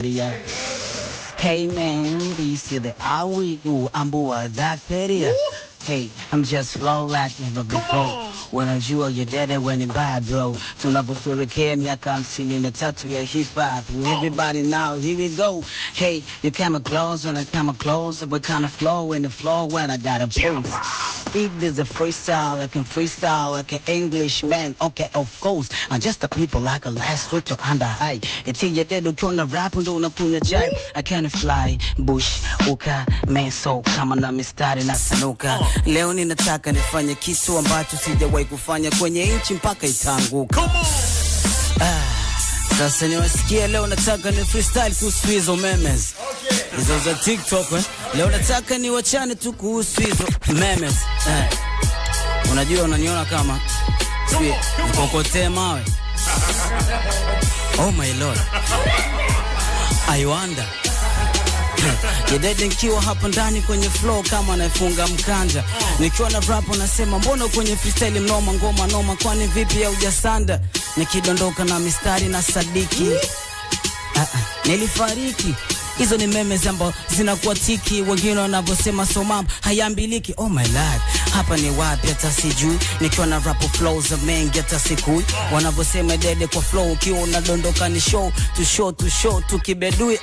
Yeah. Hey man, you see the awi ambua that area. Hey, I'm just flow like never before. When I you or your daddy when it bad, bro. Tunapotuelekea miaka 53 ya hip hop. Everybody now, here we go. Hey, you come close when I come close. We kind of flow in the flow when I got a pose. If there's a freestyle, I can freestyle like an Englishman. Okay, of course. I'm just a people like a last week to under high. It's your dead to turn the rap and don't pull the jive. I can't fly, bush, uka, man, so kama na mistari na sanuka. Leo ninataka nifanye kitu ambacho sijawahi kufanya kwenye inchi mpaka itanguka. Sasa niwasikia leo nataka ni freestyle kuhusu hizo memes. Hizo za TikTok, Leo nataka ni wachane tu kuhusu hizo memes. Unajua unaniona kama mkokotee mawe. Oh my lord. I wonder. Yedede nikiwa hapa ndani kwenye flow kama naifunga mkanja. Nikiwa na rap nasema mbona kwenye freestyle mnoma ngoma noma kwani vipi ya hujasanda. Nikidondoka na mistari na sadiki. Nilifariki. Hizo ni memes ambazo zinakuwa tiki. Wengine wanavyosema so mam hayambiliki. Oh my lord. Hapa ni wapi hata sijui. Nikiwa na rap flows mengi hata sikui. Wanavyosema dede kwa flow ukiwa unadondoka ni show to show to show tukibedui